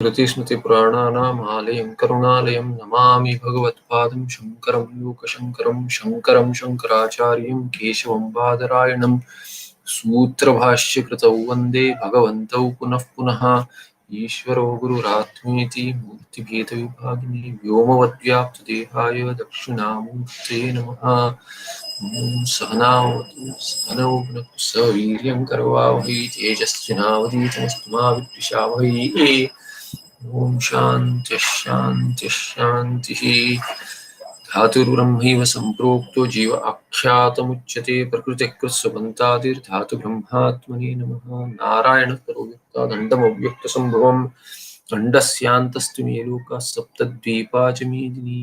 श्रुतिस्मृतिपुराणानामालयं करुणालयं नमामि भगवत्पादं शङ्करं लोकशङ्करं शङ्करं शङ्कराचार्यं केशवं बादरायणं सूत्रभाष्यकृतौ वन्दे भगवन्तौ पुनः पुनः ईश्वरो गुरुरात्मेति मूर्तिभेदविभागिने व्योमवद्व्याप्तदेहाय दक्षिणामूर्ते नमः। सहनावतु सहनौ भुनक्तु सवीर्यं करवावहै तेजस्विनावधीतमस्तु मा विद्विषावहै। ओम शांति शांति शांति। धातुर्ब्रह्मैव सम्प्रोक्तो जीव आख्यातमुच्यते प्रकृतिकृत्स्वभन्तादिर्धातु ब्रह्मात्मने नमः। नारायणः परो व्यक्तादण्डमव्यक्तसम्भवम् अण्डस्यान्तस्तु मे लोकाः सप्तद्वीपा च मेदिनी।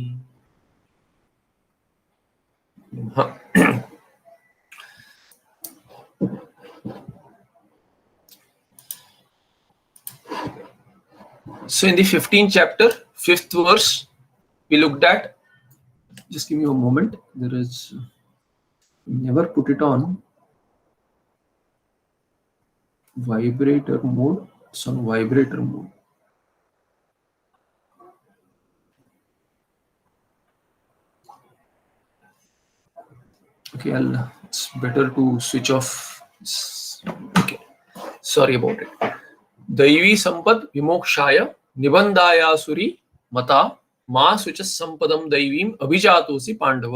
So in the 15th chapter, 5th verse, we looked at, just give me a moment, there is, never put it on vibrator mode, it's on vibrator mode. Okay, it's better to switch off. Okay, sorry about it. दैवी संपद विमोक्षाय निबंधायासुरी मता मा सुच संपदम दैवीम अभिजातोसि Pandav.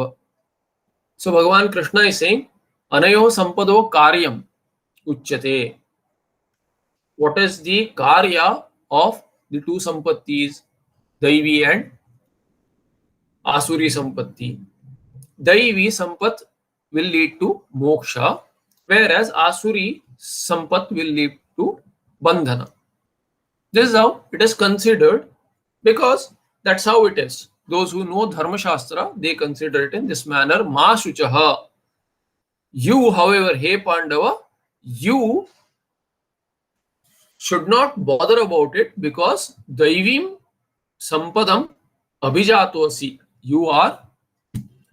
So Bhagavan Krishna is saying, Anayo Sampado Karyam Uchyate. What is the Karya of the two Sampattis, Daivi and Asuri Sampatti? Daivi Sampat will lead to Moksha, whereas Asuri Sampat will lead to Bandhana. This is how it is considered, because that's how it is. Those who know Dharma Shastra, they consider it in this manner. Ma Shuchaha. You, however, hey Pandava, you should not bother about it, because Daivim Sampadam Abhijatosi. You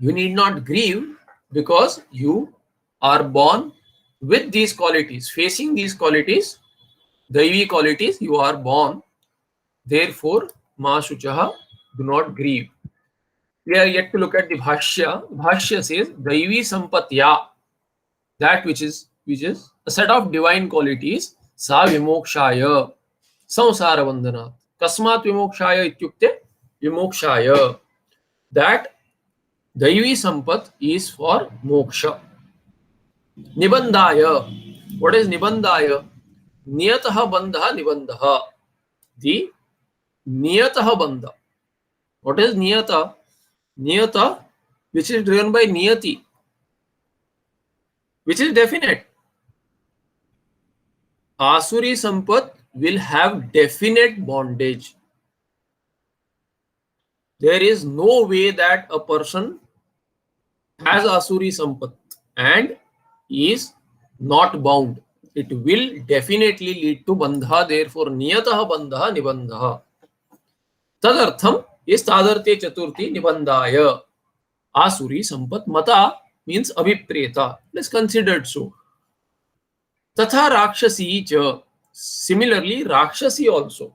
need not grieve, because you are born with these qualities, facing these qualities, Daivi qualities, you are born. Therefore, Ma Shuchaha, do not grieve. We are yet to look at the Bhashya. Bhashya says, Daivi Sampatya, that which is a set of divine qualities, Sa Vimokshaya, Samsara Vandana. Kasmat Vimokshaya Ityukte Vimokshaya. That Daivi Sampat is for Moksha. Nibandhaya. What is Nibandhaya? Niyataha bandha nibandaha. The niyataha bandha. What is niyata? Niyata, which is driven by niyati, which is definite. Asuri Sampat will have definite bondage. There is no way that a person has Asuri Sampat and is not bound. It will definitely lead to bandha. Therefore, niyataha bandha nibandaha. Tadartham is tadarte chaturthi nibandhaya. Asuri Sampat mata means abhipreta. It is considered so. Tatha Rakshasi cha. Similarly, Rakshasi also.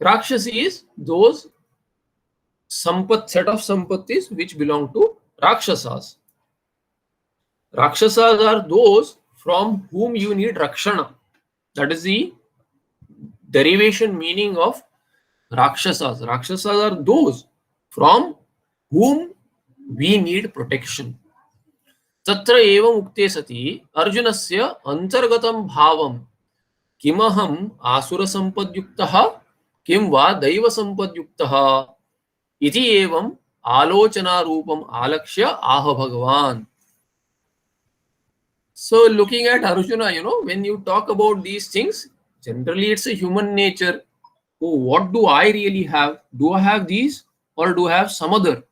Rakshasi is those set of sampattis which belong to Rakshasas. Rakshasas are those from whom you need Rakshana. That is the derivation meaning of Rakshasas. Rakshasas are those from whom we need protection. Tatra evam ukte sati Arjunasya antargatam bhavam kimaham asura sampadyuktaha kim va daiva sampadyuktaha iti evam alochana rupam alakshya aha Bhagavan. So looking at Arjuna, when you talk about these things, generally it's a human nature. Oh, what do I really have? Do I have these or do I have some other?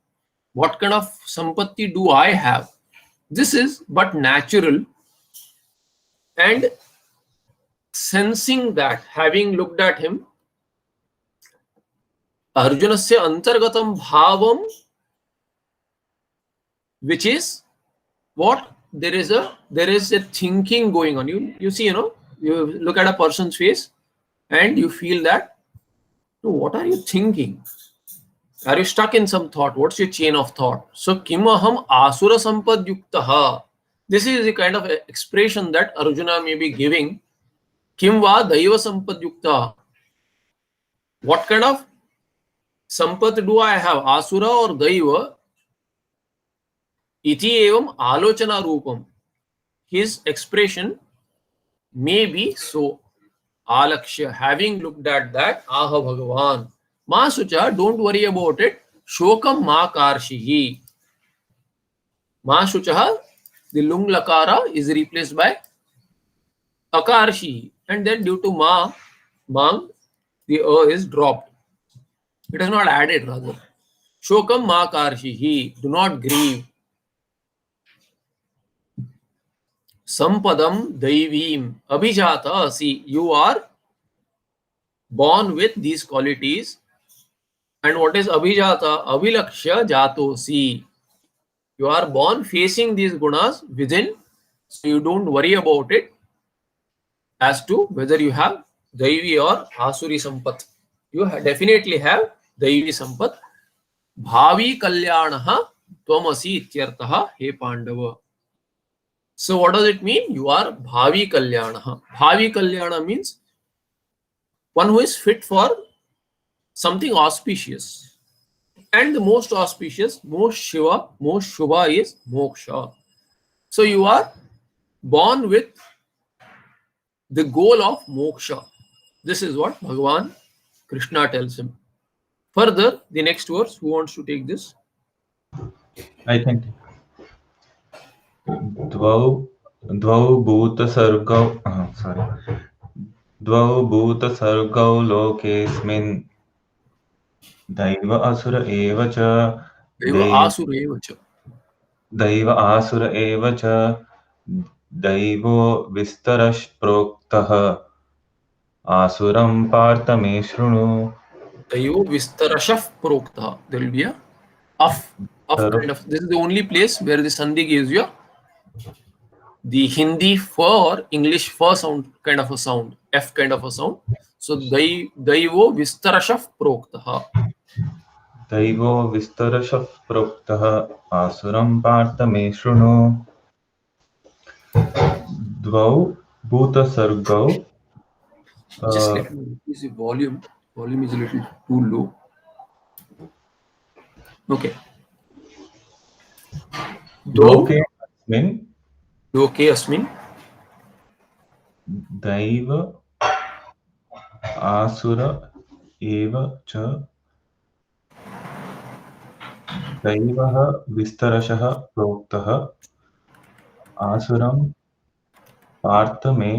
What kind of sampatti do I have? This is but natural. And sensing that, having looked at him, Arjunasya antargatam bhavam, which is what? There is a thinking going on. You see, you look at a person's face and you feel that So what are you thinking? Are you stuck in some thought? What's your chain of thought? So kim aham asura sampad yuktaha. This is the kind of expression that Arjuna may be giving. Kim va daiva sampad yukta. What kind of sampat do I have? Asura or daiva? Iti evam alochana rupam. His expression may be so. Alakshya, having looked at that, aha Bhagavan. Ma sucha, don't worry about it. Shokam ma karshihi. Ma shuchaha, the lung lakara is replaced by akarshi. And then due to mang, the is dropped. It is not added rather. Shokam ma karshihi. Do not grieve. Sampadam daivim abhijata. See, you are born with these qualities. And what is abhijata? Abhilakshya jato. See, you are born facing these gunas within, so you don't worry about it as to whether you have daivi or asuri sampat. You definitely have daivi sampat. Bhavi kalyanaha tvamasi ityartaha he Pandava. So what does it mean? You are bhavi kalyanaha. Bhavi kalyana means one who is fit for something auspicious. And the most auspicious, most Shiva, most Shubha is moksha. So you are born with the goal of moksha. This is what Bhagavan Krishna tells him. Further, the next verse, who wants to take this? I think द्वौ भूतसर्गौ द्वौ भूतसर्गौ लोकेऽस्मिन् दैव असुर एव च दैव आसुर एव च दैवो विस्तरश् प्रोक्तः आसुरं पार्थ मे शृणु. Daivo vistarashaf prokta. There will be a of kind of. This is the only place where the sandhi gives you the Hindi for English for sound kind of a sound, F kind of a sound. So daivo vistarashaf prokta. दैवो विस्तरशः प्रोक्तः आसुरं पार्थ मे शृणु. द्वौ भूतसर्गौ. Just let me increase the volume. Volume is a little too low. Okay. लोके अस्मिन् Loke asmin. दैव आसुर एव च दैवः विस्तरशः प्रोक्तः आसुरं पार्थ मे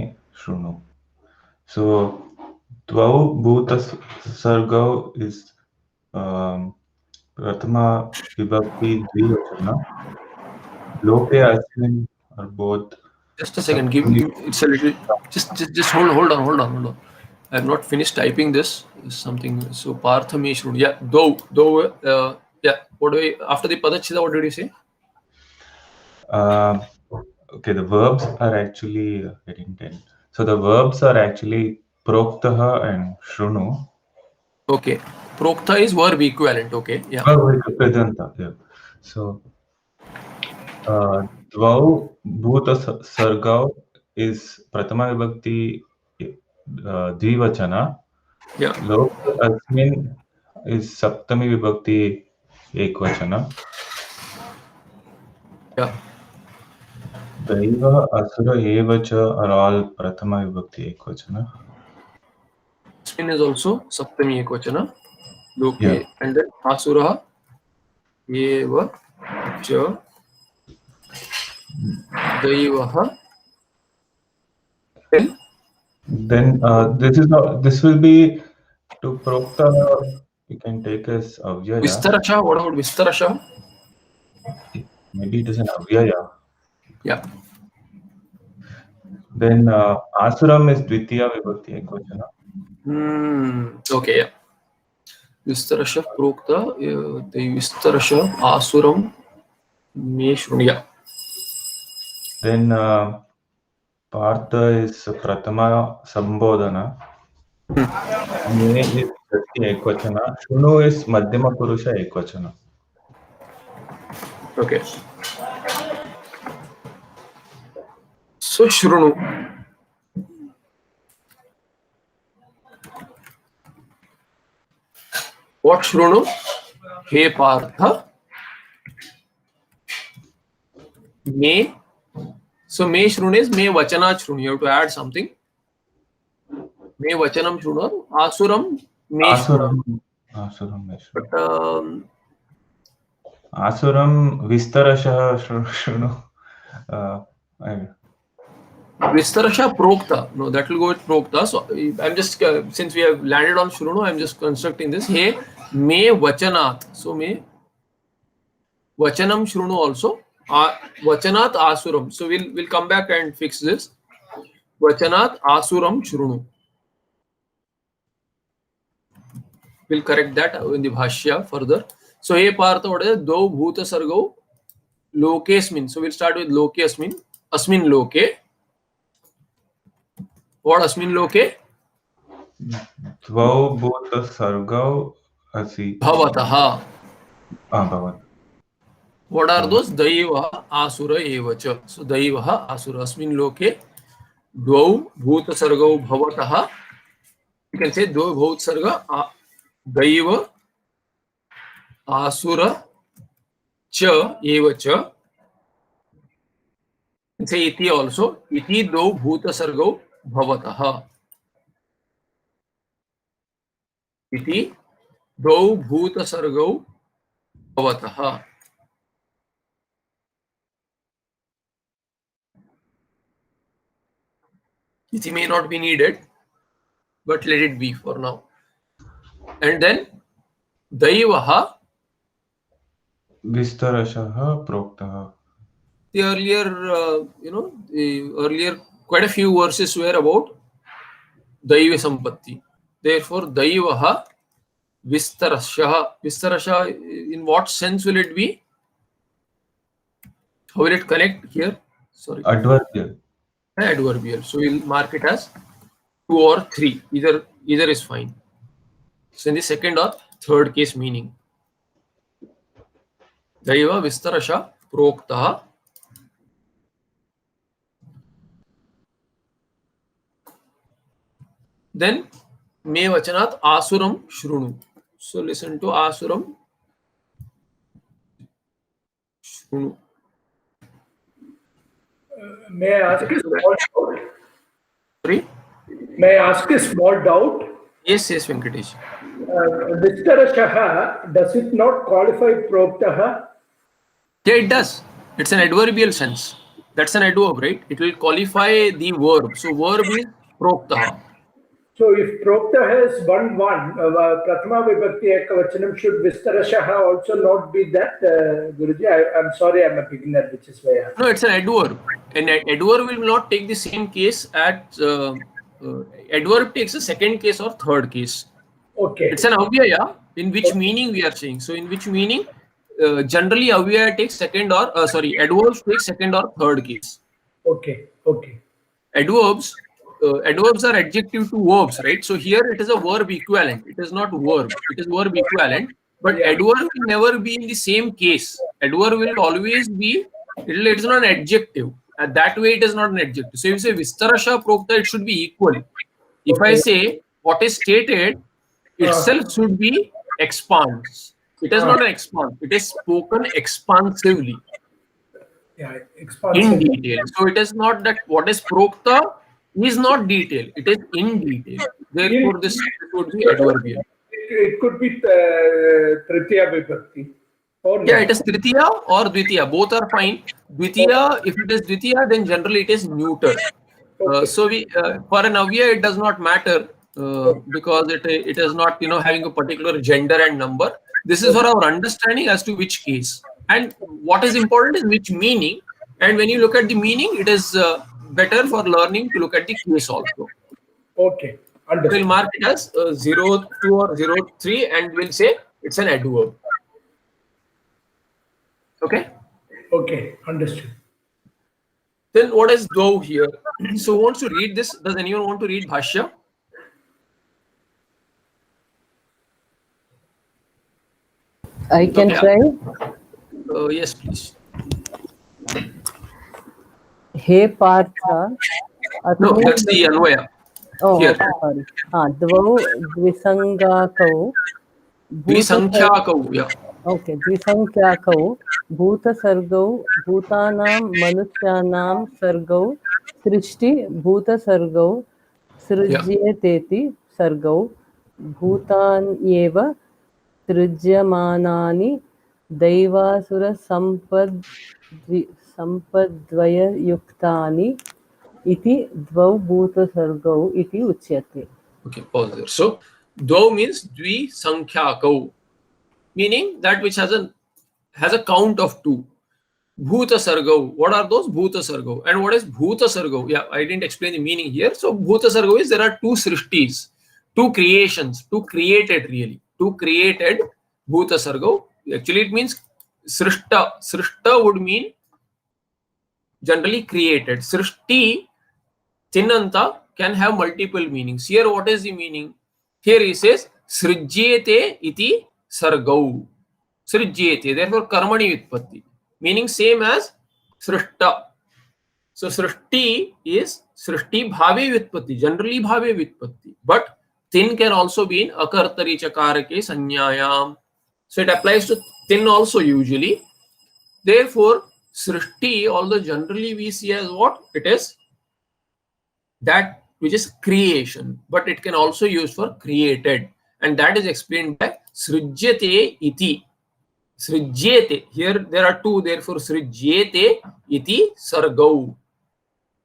शृणु. So द्वौ भूतसर्गौ is prathama vibhakti dvivachana. Loke asmin are both. Just a second. Give it's a little. Just hold on. I have not finished typing this. Something. So Parthameshwar. Yeah. Though. Yeah. What do we after the Padachida? What did you say? Okay, the verbs are actually getting 10. So the verbs are actually proktaha and shrunu. Okay. Prokta is verb equivalent. Okay. Yeah. Vedanta, yeah. So dvau bhuta sargau is pratama vibhakti dvivachana. Yeah. Lok asmin is saptami vibhakti ekvachana. Yeah. Daiva asura eva cha are all prathama vibhakti ekvachana. Asmin is also Saptami Ekvachana. Loke. Yeah. And then Asura Eva Cha Daivaha. Then this will be to prokta. You can take as avyaya. Vistarasha. What about Vistarasha? Maybe it is an avyaya. Yeah. Then asuram is dvitiya vibhakti ekvachana. Okay. Yeah. Vistarasha Prokta. The Vistarasha Asuram Me Shrunya. Then partha is prathama sambodhana. Me is Vibhakti Ekvachana. Shrunu is Madhyama Purusha Ekvachana. Okay. So Shrunu. What Shrunu? He Partha. Me. So me Shrunu is me Vachana Shrunu. You have to add something. Me Vachanam Shrunu. Asuram me Shrunu. Asuram me Shrunu. But Asuram Vistarashah Shrunu. I- Vistarasha Prokta. No, that will go with Prokta. So I'm just, since we have landed on Shrunu, I'm just constructing this. Hey, me Vachanat. So me Vachanam Shrunu also. Vachanat Asuram. So we'll come back and fix this. Vachanat Asuram Shrunu. We'll correct that in the Bhashya further. So hey Partha, what is Do Bhuta Sargo Lokesmin. So we'll start with Lokesmin. Asmin Loke. What Asmin Loke? Dvau Bhuta Sargau Asi. Bhavataha. Bhavat. What are those? Daivaha Asura Evacha. So Daivaha Asura. Asmin Loke. Dvau Bhuta Sargo Bhavataha. You can say Dvau Bhut Sarga Daiva Asura Cha Evacha. You can say Iti also. Iti Dvau Bhuta Sargo Bhavataha. Iti Dvau Bhuta Sargo Bhavataha. Iti may not be needed, but let it be for now. And then Daivaha. Vistarashah Proktaha. The earlier, the earlier quite a few verses were about Daiva Sampatti. Therefore, Daivaha Vistarashaha. Vistarashaha, in what sense will it be? How will it connect here? Sorry. Adverbial. Adverbial. So we'll mark it as 2 or 3. Either is fine. So in the second or third case meaning. Daiva Vistarasha Proktaha. Then Me Vachanat Asuram Shrunu. So listen to Asuram Shrunu. May I ask a small doubt? Sorry? May I ask a small doubt? Yes, Venkatesh. Vistarashaha, does it not qualify Proktaha? Yeah, it does. It's an adverbial sense. That's an adverb, right? It will qualify the verb. So verb is Proktaha. So if Prokta has one, Prathama Vibhakti Ekavachanam, should Vistarashaha also not be that? Guruji, I'm sorry, I'm a beginner, which is why I asked. No, it's an adverb. An adverb will not take the same case at adverb takes a second case or third case. Okay. It's an avyaya. In which meaning we are saying? So in which meaning? Generally, avyaya takes second or adverbs take second or third case. Okay. Okay. Adverbs are adjective to verbs, right? So here it is a verb equivalent. It is not verb. It is verb equivalent. But Yeah. adverb will never be in the same case. Adverb will always be. It's not an adjective. That way, it is not an adjective. So if you say Vistarasha Prokta, it should be equal. If I Okay. say what is stated itself should be expands. It is not an expand. It is spoken expansively. Yeah, In expansive. detail. So it is not that what is prokta is not detail. It is in detail. Therefore, this would be adverbial. It could be Tritiya Vibhakti. Or no? Yeah, it is tritiya or dvitiya. Both are fine. Dvitiya, if it is dvitiya, then generally it is neuter. Okay. So we for an avya it does not matter because it is not having a particular gender and number. This is for our understanding as to which case, and what is important is which meaning. And when you look at the meaning, it is better for learning to look at the case also. Okay. Understood. We'll mark it as 02 or 03 and we'll say it's an adverb. Okay. Okay. Understood. Then what is do here? So who wants to read this? Does anyone want to read Bhashya? I can try. Yes, please. He Partha. No, that's the Anvaya. Oh, Here. okay, sorry. Dvau Dvisangakau. Dvisankhyaakau. Yeah. Okay, Dvisankhyaakau. Bhuta Sargau. Bhutanam Manusyanam Sargau. Srishti Bhuta Sargau. Srijyateti Sargau. Bhutan Eva. Srijyamanani. Daivasura Sampadvaya Yuktani. Iti dvau bhuta sargau iti uchyate. Okay, pause there. So, dvau means dvisankhyaakau, meaning that which has a count of 2. Bhuta sargau. What are those? Bhuta sargau. And what is Bhuta sargau? Yeah, I didn't explain the meaning here. So, Bhuta sargau is there are 2 srishtis, 2 creations, 2 created really. 2 created Bhuta sargau. Actually, it means srishta. Srishta would mean generally created. Srishti, Tinanta can have multiple meanings. Here, what is the meaning? Here he says, Srijyete iti sargau. Srijyete, therefore karmani vitpatti. Meaning same as Srishta. So Srishti is Srishti bhavi vitpatti, generally bhavi vitpatti. But tin can also be in akartari chakarake sanyayam. So it applies to tin also usually. Therefore, Srishti, although generally we see as what? It is that which is creation, but it can also use for created, and that is explained by srijyate iti. Srijyate, here there are 2, therefore srijyate iti sargau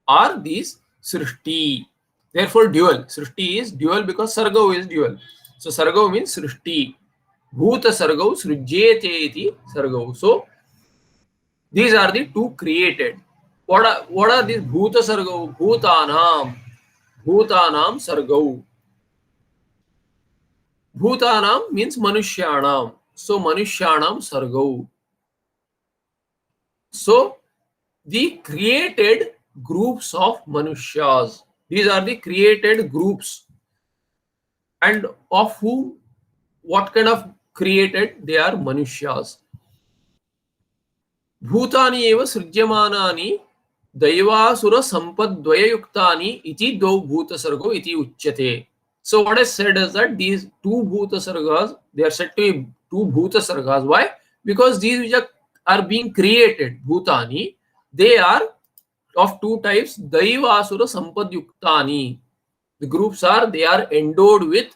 are these srishti. Therefore dual. Srishti is dual because sargau is dual. So sargau means srishti. Bhuta sargau srijyate iti sargau. So these are the 2 created. What are these? Bhuta sargau, bhutanam. Bhutanam sargau. Bhutanam means manushyanam. So manushyanam sargau. So the created groups of manushyas. These are the created groups. And of whom, what kind of created? They are manushyas. Bhutani eva srijyamanani Daivasura sampadvaya yuktani iti do bhuta sargo iti uchyate. So what I said is that these 2 bhuta sargas, they are said to be 2 bhuta sargas. Why? Because these which are being created, bhutani, they are of 2 types, Daivasura sampad yuktani. The groups are, they are endowed with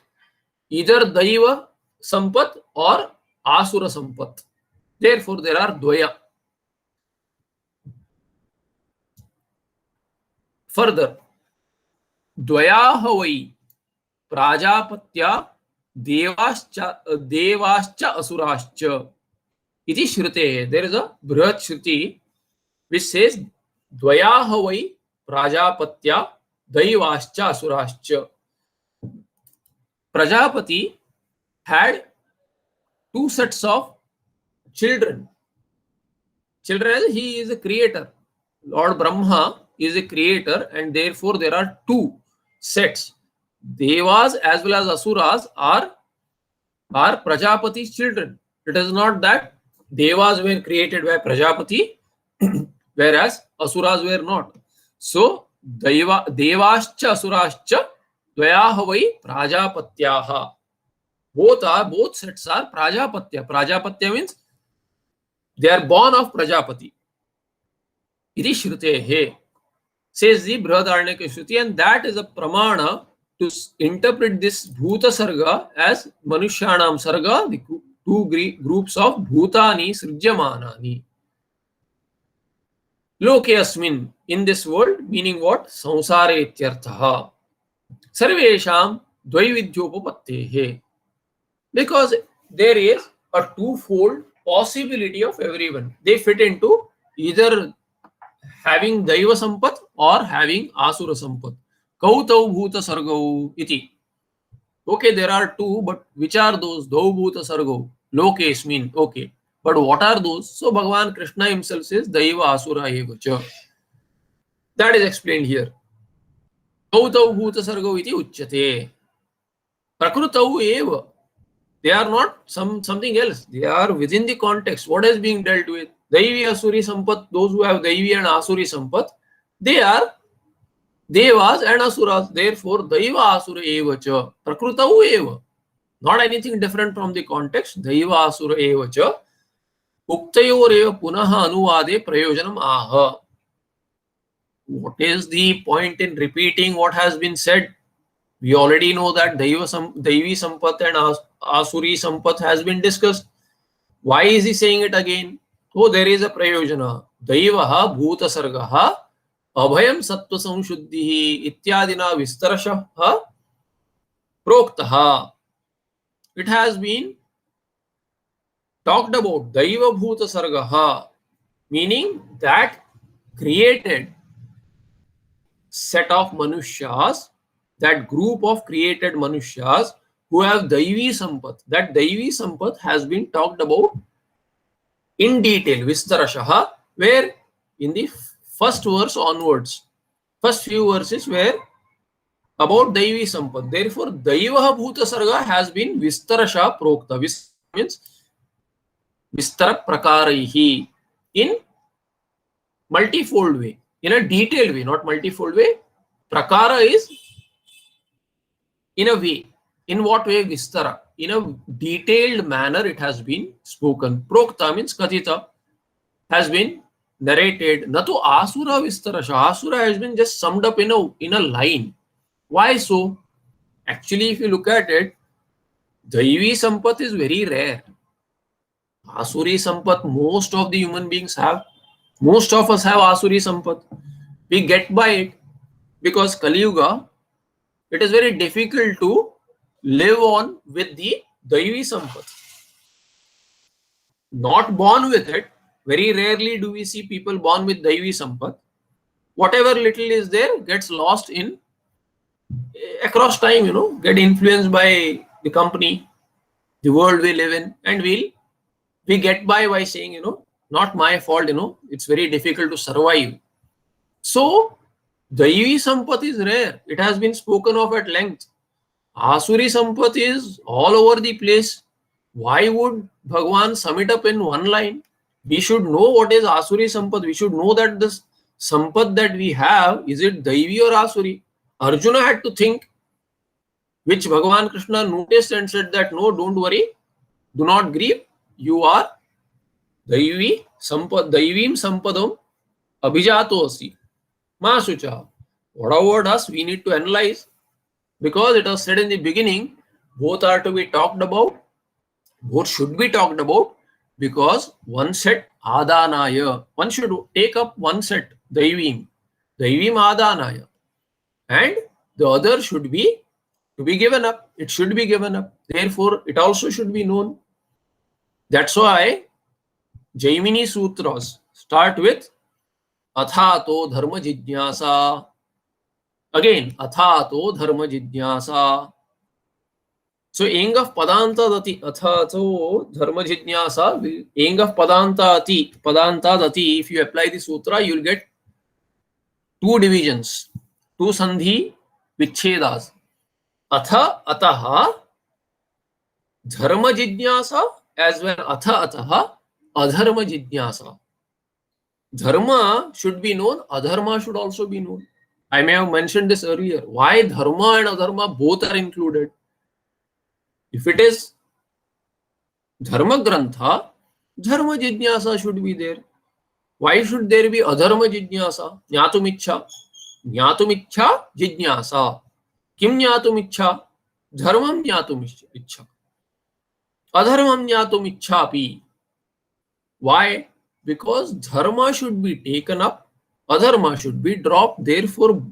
either Daiva sampat or Asura sampat. Therefore, there are dvaya. Further, द्वयाः वै प्राजापत्या देवाश्च असुराश्च इति श्रुते. There is a बृहत् श्रुति which says द्वयाः why प्राजापत्या दैवाश्च असुराश्च. Prajapati had 2 sets of children. Children, he is a creator. Lord Brahma is a creator, and therefore there are 2 sets. Devas as well as Asuras are Prajapati's children. It is not that Devas were created by Prajapati, whereas Asuras were not. So, Devascha Asurascha Dvayaha vai Prajapatyaha. Both sets are Prajapatya. Prajapatya means they are born of Prajapati. Iti Shrutehe, says the Brihadaranyaka Shruti, and that is a pramana to interpret this Bhuta Sarga as Manushyanam Sarga, the 2 groups of Bhutani Srijyamanani. Loke asmin, in this world, meaning what? Samsare ityarthaha. Sarvesham dvaividhyopapattehe. Because there is a 2-fold possibility of everyone. They fit into either having Daiva Sampat or having Asura Sampat. Kautau Bhuta Sargau iti. Okay, there are 2, but which are those? Dau Bhuta Sargau. Lokes mean, okay. But what are those? So Bhagavan Krishna himself says Daiva Asura Evacha. That is explained here. Kautau Bhuta Sargau iti uchyate. Prakrutau eva. They are not something else. They are within the context. What is being dealt with? Daivi Asuri Sampat, those who have Daivi and Asuri Sampat, they are Devas and Asuras. Therefore, Daiva Asura Evacha, Prakrutau Eva. Not anything different from the context. Daiva Asura Evacha, Uktayoreva Punaha Anuvade Prayojanam Aha. What is the point in repeating what has been said? We already know that Daivi Sampat and Asuri Sampat has been discussed. Why is he saying it again? Oh, there is a prayojana. Daivaha Bhuta Sargaha Abhayam Sattva Samshuddhihi Ityadina Vistarashaha Proktaha. It has been talked about. Daiva Bhuta Sargaha, meaning that created set of Manushyas, that group of created Manushyas who have Daivi Sampat. That Daivi Sampat has been talked about in detail, Vistarashaha, where in the first verse onwards, first few verses were about Daivi Sampat. Therefore, Daivaha Bhuta Sarga has been Vistarasha Prokta. Means Vistara Prakaraihi, in multifold way, in a detailed way, not multifold way. Prakara is in a way. In what way? Vistara. In a detailed manner it has been spoken. Prokta means Kathita, has been narrated. Natu Asura Vistarasha. Asura has been just summed up in a line. Why so? Actually, if you look at it, Daivi Sampat is very rare. Asuri Sampat, most of the human beings have. Most of us have Asuri Sampat. We get by it because Kali Yuga, it is very difficult to live on with the Daivi Sampat. Not born with it. Very rarely do we see people born with Daivi Sampat. Whatever little is there gets lost in across time, get influenced by the company, the world we live in, and we get by saying, not my fault, it's very difficult to survive. So, Daivi Sampat is rare. It has been spoken of at length. Asuri Sampat is all over the place. Why would Bhagwan sum it up in one line? We should know what is Asuri Sampat. We should know that this Sampat that we have, is it Daivi or Asuri? Arjuna had to think, which Bhagavan Krishna noticed and said that, no, don't worry, do not grieve, you are Daivi Sampat, Daivim Sampadam Abhijato Asi. Masucha. What about us? We need to analyze, because it was said in the beginning, both are to be talked about, both should be talked about, because one set Adanaya, one should take up one set, Daivim Adanaya, and the other should be to be given up. It should be given up. Therefore, it also should be known. That's why Jaimini Sutras start with Athato Dharma Jijnasa. Again, Athato Dharma Jijnasa. So, Eng of Padanta Dati, Athato Dharma Jijnasa, Eng of Padanta Dati, if you apply the sutra, you will get two divisions, two Sandhi Vichhedas. Atha Ataha Dharma Jijnasa, as well Atha Ataha Adharma Jijnasa. Dharma should be known, adharma should also be known. I may have mentioned this earlier. Why dharma and adharma both are included? If it is dharma grantha, dharma jijnasa should be there. Why should there be adharma jijnasa? Jnatumichha. Jnatumichha jijnasa. Kim jnatumichha? Dharmam jnatumichha. Adharmam jnatumichhapi. Why? Because dharma should be taken up, adharma should be dropped. Therefore,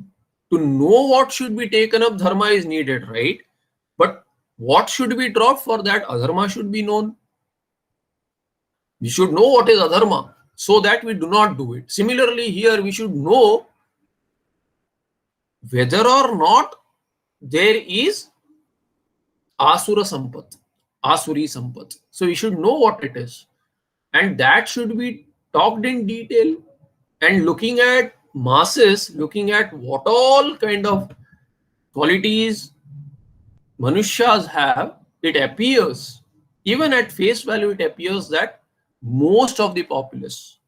to know what should be taken up, dharma is needed, right? But what should be dropped? For that, adharma should be known. We should know what is adharma, so that we do not do it. Similarly, here we should know whether or not there is asura sampat, asuri sampat. So we should know what it is. And that should be talked in detail, and looking at masses, looking at what all kind of qualities Manushas have, it appears even at face value, it appears that most of the populace,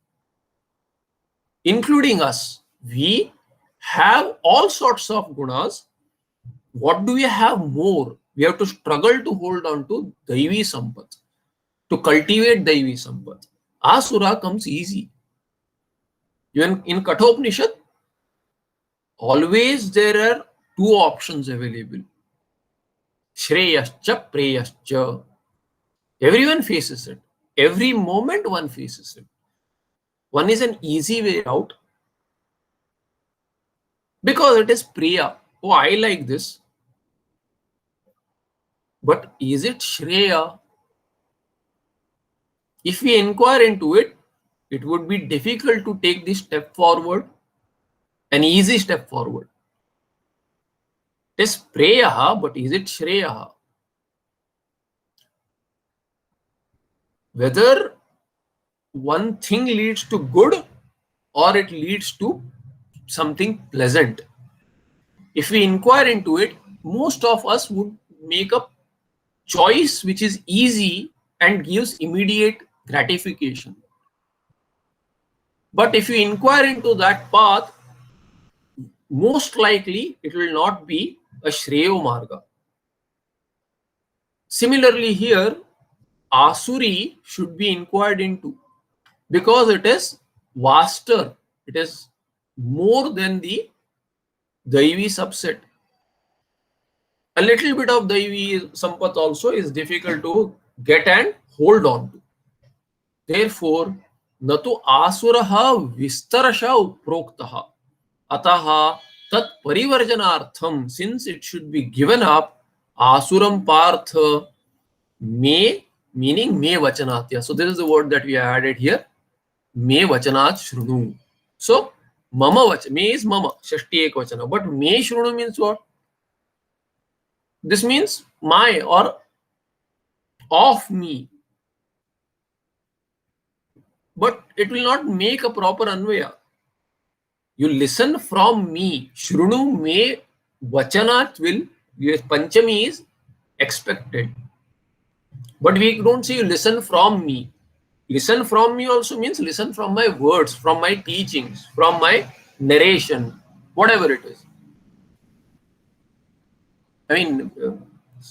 including us, we have all sorts of gunas. What do we have more? We have to struggle to hold on to Daivi Sampat, to cultivate Daivi Sampat. Asura comes easy. Even in Kathopanishad, always there are two options available. Shreyascha, Preyascha. Everyone faces it. Every moment one faces it. One is an easy way out because it is Priya. Oh, I like this. But is it Shreya? If we inquire into it, it would be difficult to take this step forward, an easy step forward. It is Preyaha, but is it Shreyaha? Whether one thing leads to good or it leads to something pleasant. If we inquire into it, most of us would make a choice which is easy and gives immediate gratification. But if you inquire into that path, most likely it will not be a Shreyo Marga. Similarly here, Asuri should be inquired into because it is vaster, it is more than the Daivi subset. A little bit of Daivi Sampat also is difficult to get and hold on to. Therefore, natu asuraha vistarasha uproktaha. Ataha tat parivarjanartham, since it should be given up, asuram partha me, meaning me vachanatya. So this is the word that we added here. Me vachanat shrunu. So mama vach, me is mama, shashti ek vachana. But me shrunu means what? This means my or of me. But it will not make a proper anvaya. You listen from me. Shrunu me vachanat will, Panchami is expected. But we don't say you listen from me. Listen from me also means listen from my words, from my teachings, from my narration, whatever it is. I mean,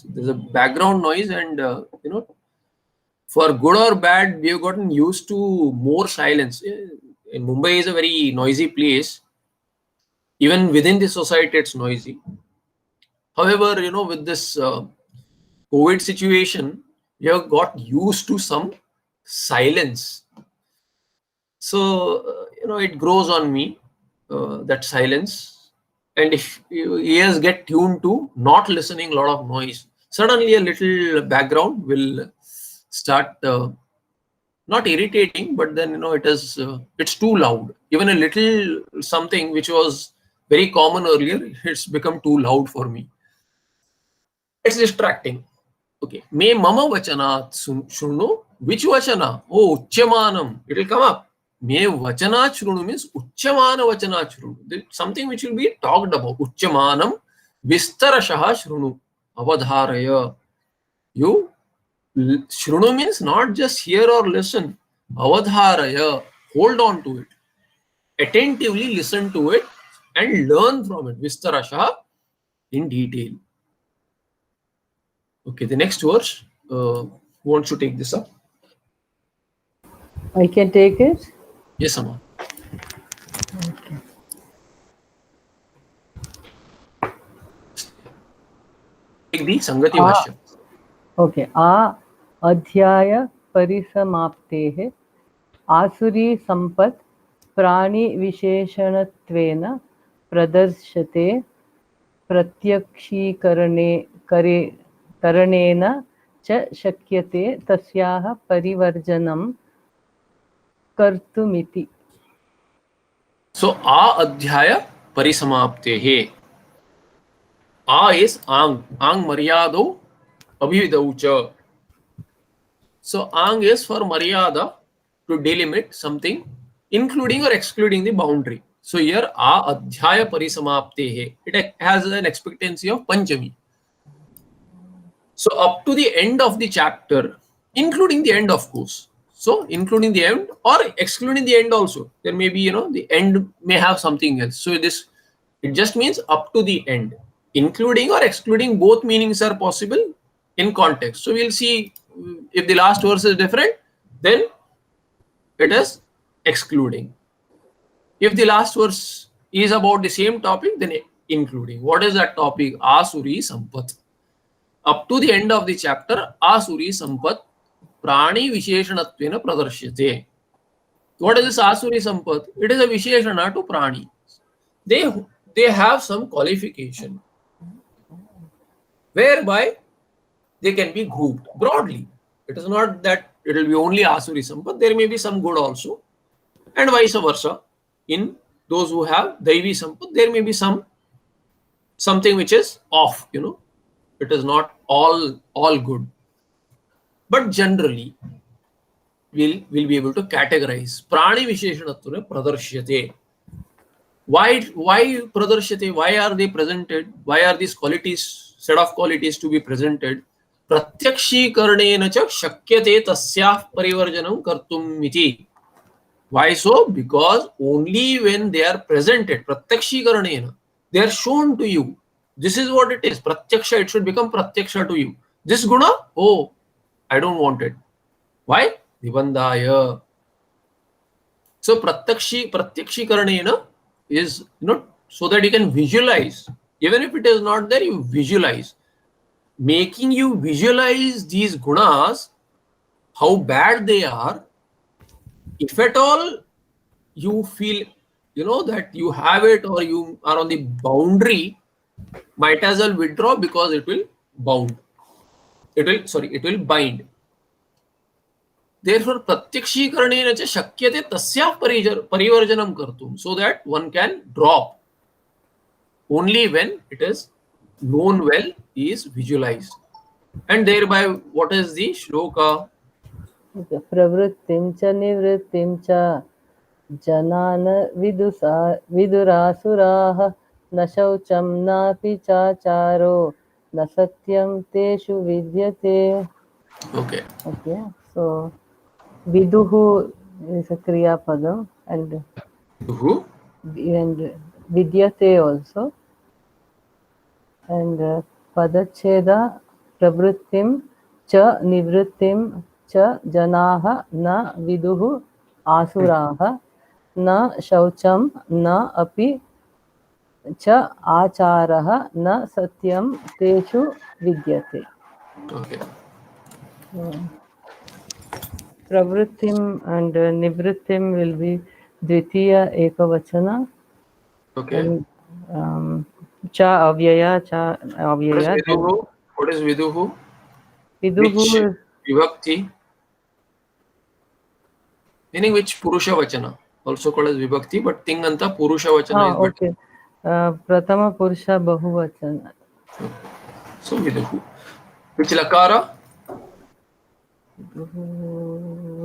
there's a background noise and, for good or bad, we have gotten used to more silence. In Mumbai is a very noisy place. Even within the society, it's noisy. However, with this COVID situation, we have got used to some silence. So, it grows on me, that silence. And if ears get tuned to not listening a lot of noise, suddenly a little background will start not irritating, but then, it's too loud. Even a little something which was very common earlier, it's become too loud for me. It's distracting. Okay. Me mama vachanat shrunu. Which vachana? Oh, uchyamanam. It will come up. Me vachanat shrunu means uchyamana vachanat shrunu. Something which will be talked about. Uchyamanam vistarashaha shrunu. Avadharaya. You, shrunu means not just hear or listen. Avadharaya. Hold on to it. Attentively listen to it and learn from it. Vistarashaha in detail. Okay, the next verse. Who wants to take this up? I can take it. Yes, Amma. Okay. Take the Sangati Bhashya. Okay. A adhyaya parisamaaptehe asuri sampat prani visheshanattvena pradarshate pratyakshīkarane karanena cha shakyate tasyaha parivarjanam kartumiti. So, A adhyaya parisamaptehe. A is Ang. Ang maryado abhividaucha. So, Ang is for maryada, to delimit something, including or excluding the boundary. So, here A adhyaya parisamaptehe. It has an expectancy of Panchami. So, up to the end of the chapter, including the end, of course. So including the end or excluding the end also. There may be, the end may have something else. So it just means up to the end. Including or excluding, both meanings are possible in context. So we'll see if the last verse is different, then it is excluding. If the last verse is about the same topic, then including. What is that topic? Asuri Sampat. Up to the end of the chapter, Asuri Sampat Prani Visheshanattvena Pradarsyate. What is this Asuri Sampat? It is a Visheshana to Prani. They have some qualification whereby they can be grouped broadly. It is not that it will be only Asuri Sampat, there may be some good also, and vice versa. In those who have Daivi Sampat, there may be something which is off, it is not all good. But generally, we'll be able to categorize. Prani Visheshanattvena Pradarsyate. Why Pradarsyate? Why are they presented? Why are these qualities, set of qualities to be presented? Pratyakshikaranena cha shakyate tasyah parivarjanam kartum iti. Why so? Because only when they are presented, pratyakshikaranena, they are shown to you. This is what it is. Pratyaksha, it should become pratyaksha to you. This guna, oh, I don't want it. Why? Nibandhaya. So pratyakshikaranena is, so that you can visualize. Even if it is not there, you visualize. Making you visualize these gunas, how bad they are. If at all you feel, that you have it or you are on the boundary, might as well withdraw because it will bound. It will bind. Therefore, pratyakshikaranena cha shakyate tasyah parivarjanam kartum, so that one can drop. Only when it is known well is visualized. And thereby, what is the shloka? Pravrittim cha nivrittim cha janana vidurasuraha na shaucham napi chacharo na satyam teshu vidyate. Okay. So viduhu is a kriya padam and vidyate also. And padacheda pravrittim cha nivrittim cha janaha na viduhu asuraha na shaucham na api cha acharaha na satyam teshu vidyate. Okay. Pravrittim and nivrittim will be dvitiya ekavachana. Okay. And cha avyaya. What is viduhu? Viduhu Which vibhakti? Meaning which purusha vachana? Also called as vibhakti, but tinganta purusha vachana is okay. Pratama purusha bahuvachana. So viduhu. Which lakara?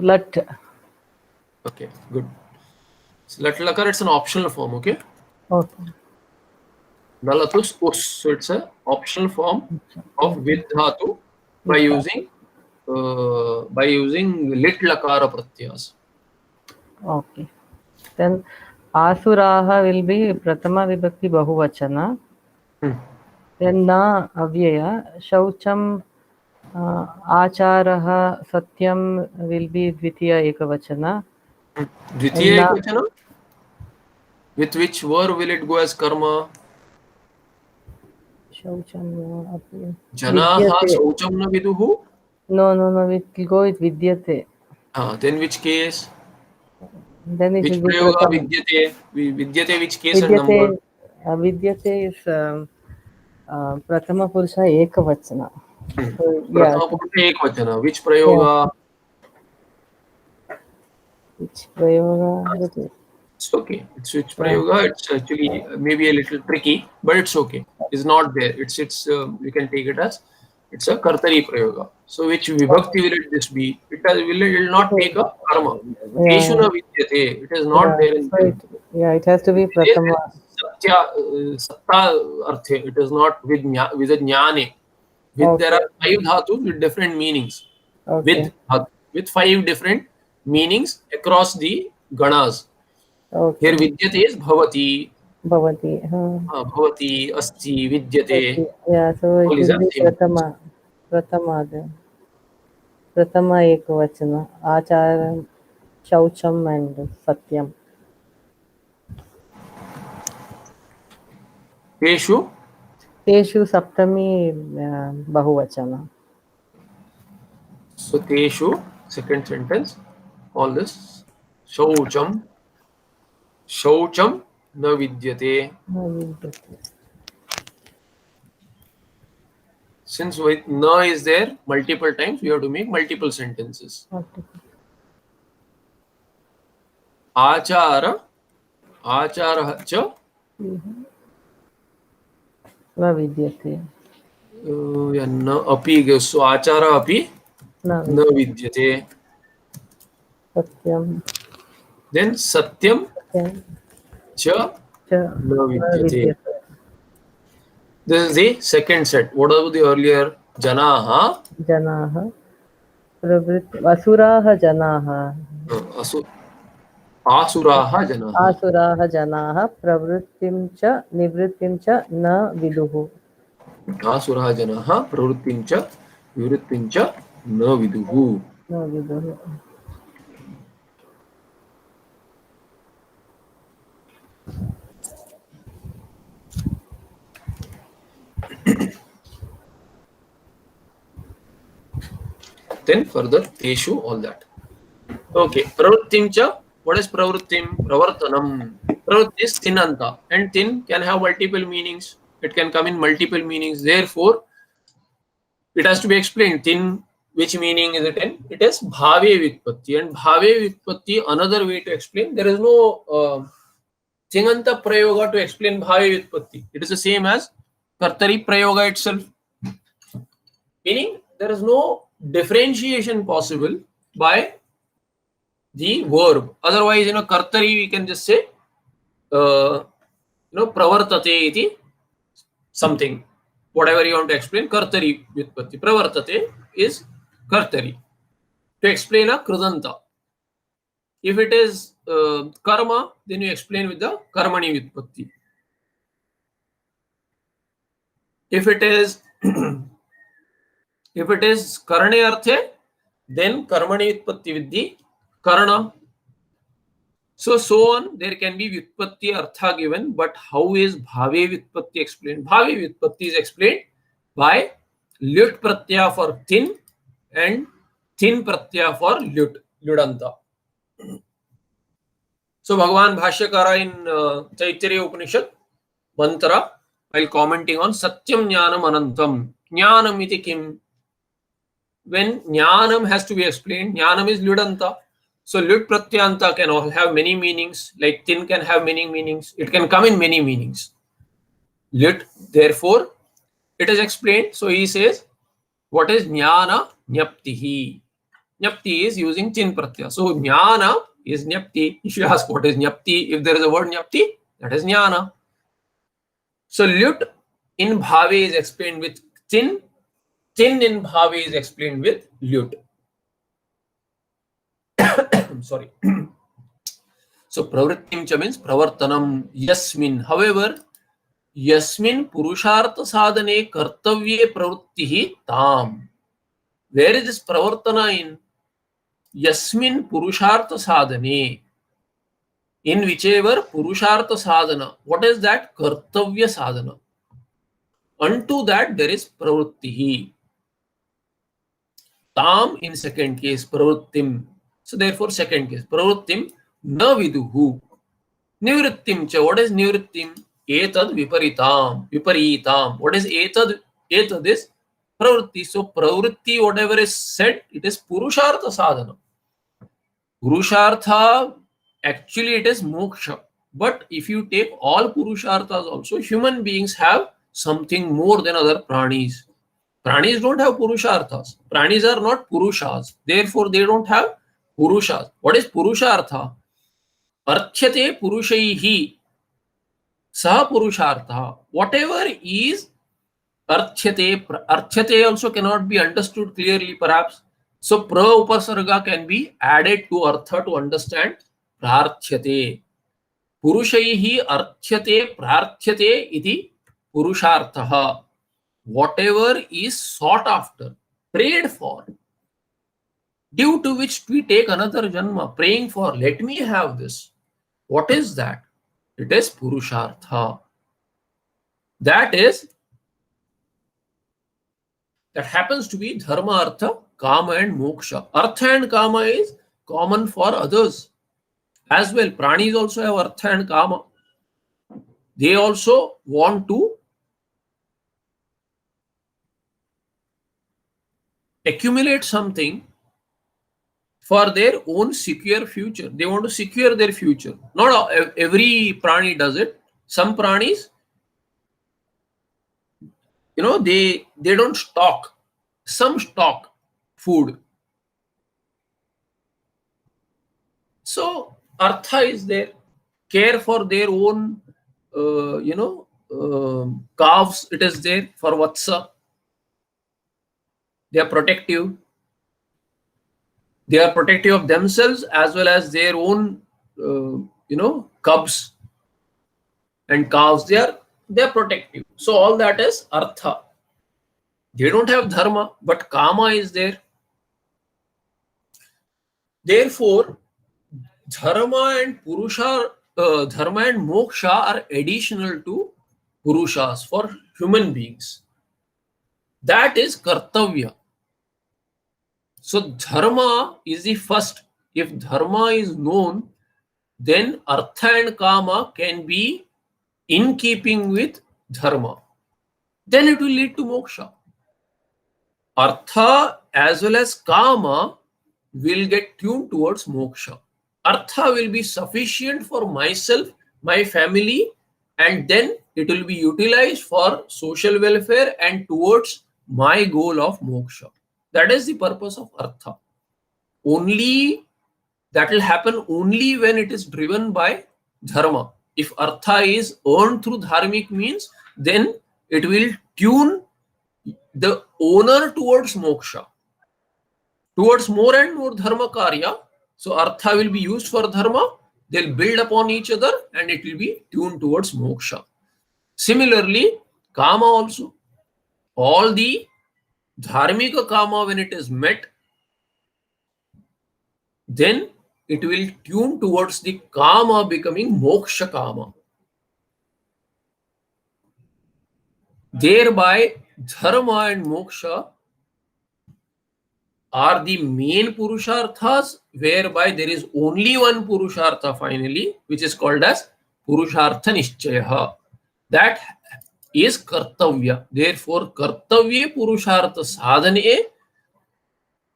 Lat. Okay, good. So lat lakara, it's an optional form, okay? Okay. Dalatus us. So it's an optional form of vid dhatu by using lit lakara pratyas. Okay. Then asuraha will be pratama vibhakti bahuvachana. Then na avyaya. Shaucham acharaha satyam will be dvitiya ekavachana. Dvitiya ekavachana? With which verb will it go as karma? Shaucham Janaha shaucham na viduhu? No, it will go with vidyate. Then which case? Then it Which will be prayoga pratama. vidyate, which case and number? Vidyate is pratama purusha ekavachana. So, Pratama purusha ekavachana. Which prayoga? Which prayoga? It's okay. It's which prayoga. It's actually maybe a little tricky, but it's okay. It's not there. It's you can take it as it's a kartari prayoga. So which vibhakti will this be? It will not make a karma. Teshuna vidyate. It is not there in so it has to be pratama. Satta arthe. It is not with a jnane. There are 5 dhatus with different meanings. Okay. with 5 different meanings across the ganas. Okay. Here vidyate is bhavati, Bhavati. bhavati, asti, vidyate. Okay. Yeah. So it All is will the be same. Pratama. Pratama then. Pratama Ekavachana. Acharam, Shaucham and Satyam. Teshu, Teshu Saptami Bahuvachana. so teshu, second sentence, all this. Shaucham, shaucham na vidyate. Since with na is there multiple times, we have to make multiple sentences. Achara, achara cha, Na Vidyate. yeah, na api, so achara api Na na Vidyate. vidyate. Satyam. Then satyam Satyam. cha Cha. na Na vidyate. Vidyate. This is the second set. What was the earlier? Janaha, Janaha. Asuraha Janaha. asu, asuraha janaha. Asuraha Janaha Pravrittim cha Nivrittim cha na Viduhu. Asuraha janaha pravrittim cha nivrittim cha na viduhu. Na Viduhu. Then further, teshu, all that. Okay, pravrittim cha. What is pravrittim? Pravartanam. Pravritti is tinanta, and tin can have multiple meanings. It can come in multiple meanings. Therefore, it has to be explained. Tin, which meaning is it in? It is bhave vitpatti, and bhave vitpatti. Another way to explain. There is no Tinganta prayoga to explain bhave vitpatti. It is the same as kartari prayoga itself. Meaning there is no differentiation possible by the verb. Otherwise, kartari we can just say, pravartate iti something. Whatever you want to explain, kartari vitpatti. Pravartate is kartari. To explain a krudanta. If it is karma, then you explain with the karmani vitpatti. If it is karane arthe, then karmani vitpatti with the karana. So on, there can be vitpatti artha given, but how is bhave vitpatti explained? Bhave vitpatti is explained by lyut pratyaya for thin and thin pratyaya for lyut, lyudanta. So Bhagavan Bhashyakara in Taittiriya Upanishad mantra, while commenting on Satyam Jnanam Anantam, Jnanam iti kim? When Jnanam has to be explained, Jnanam is lyudanta. So lyut pratyanta can all have many meanings, like thin can have many meanings. It can come in many meanings. Lyut, therefore, it is explained. So he says, what is jnana? Jnaptihi. Jnapti is using tin pratyaya. So jnana is jnapti. If you ask what is jnapti, if there is a word jnapti, that is jnana. So lyut in bhave is explained with tin. Tin in bhave is explained with lyut. I'm sorry. So pravrittim cha means pravartanam yasmin. However, yasmin purushartha sadhane kartavye pravrittihi tam. Where is this pravartana in? Yasmin purushartha sadhane. In whichever purushartha sadhana. What is that? Kartavya sadhana. Unto that there is pravrittihi. Tam in second case, pravrittim. So therefore second case, pravrittim na viduhu. Nivrittim cha. What is nivrittim? Etad viparitam. Viparitam. What is etad? Etad is pravritti. So pravritti, whatever is said, it is purushartha sadhana. Purushartha, actually it is moksha. But if you take all purusharthas also, human beings have something more than other pranis. Pranis don't have purusharthas. Pranis are not purushas. Therefore, they don't have purushas. What is purushartha? Arthyate purushaihi saha purushartha. Whatever is arthyate also cannot be understood clearly perhaps. So pra upasarga can be added to artha to understand prarthyate. Purushaihi arthyate prarthyate iti purusharthaha. Whatever is sought after, prayed for, due to which we take another janma, praying for, let me have this. What is that? It is purushartha. That happens to be dharma, artha, kama and moksha. Artha and kama is common for others as well. Pranis also have artha and kama. They also want to accumulate something for their own secure future. They want to secure their future. Not every prani does it. Some pranis, they don't stock. Some stock food. So artha is there. Care for their own, calves. It is there for vatsa. They are protective. They are protective of themselves as well as their own, cubs and calves. They are protective. So all that is artha. They don't have dharma, but kama is there. Therefore, dharma and moksha are additional to purushas for human beings. That is kartavya. So dharma is the first. If dharma is known, then artha and kama can be in keeping with dharma. Then it will lead to moksha. Artha as well as kama will get tuned towards moksha. Artha will be sufficient for myself, my family, and then it will be utilized for social welfare and towards my goal of moksha. That is the purpose of artha. Only that will happen only when it is driven by dharma. If artha is earned through dharmic means, then it will tune the owner towards moksha, towards more and more dharma karya. So artha will be used for dharma, they'll build upon each other and it will be tuned towards moksha. Similarly, kama also. All the dharmika kama, when it is met, then it will tune towards the kama becoming moksha kama. Thereby, dharma and moksha are the main purusharthas, whereby there is only one purushartha finally, which is called as purushartha nishchayaha. That is kartavya. Therefore, kartavye purushartha sadhane,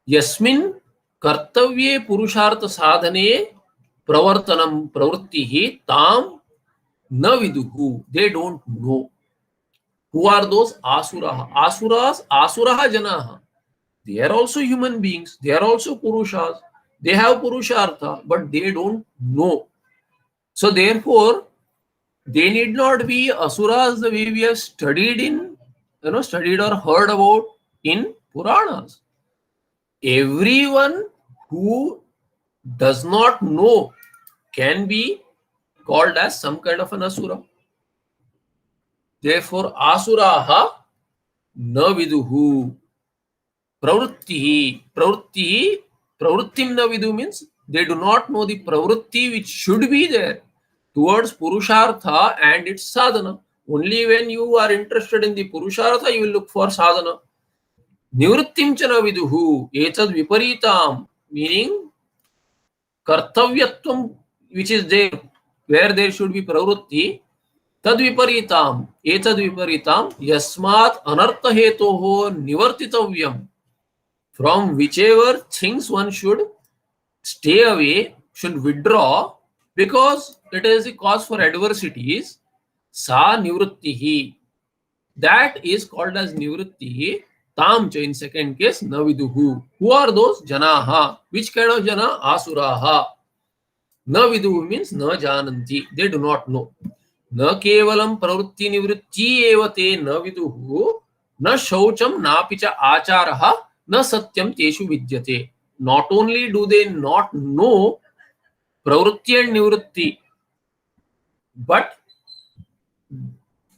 yasmin kartavye purushartha sadhane pravartanam pravrittihi tam na viduhu. They don't know. Who are those? Asuraha. Asuraha janaha. They are also human beings. They are also purushas. They have purushartha, but they don't know. So therefore, they need not be asuras the way we have studied or heard about in Puranas. Everyone who does not know can be called as some kind of an asura. Therefore, asuraha na viduhu. Pravrittim na vidu means they do not know the pravritti which should be there towards purushartha and its sadhana. Only when you are interested in the purushartha, you will look for sadhana. Nivrittim cha na viduhu, etad viparitam, meaning kartavyatvam, which is there, where there should be pravritti, tad viparitam, etad viparitam, yasmat anartha hetoho nivartitavyam. From whichever things one should stay away, should withdraw, because it is the cause for adversities. Sa nivrittihi. That is called as nivrittihi. Tam cha in second case naviduhu. Who are those? Janaha. Which kind of jana? Asuraha. Naviduhu means na jananti. They do not know. Na kevalam pravritti nivritti evate naviduhu. Na shaucham napicha acharaha na satyam teshu vidyate. Not only do they not know pravrutti and nivrutti, but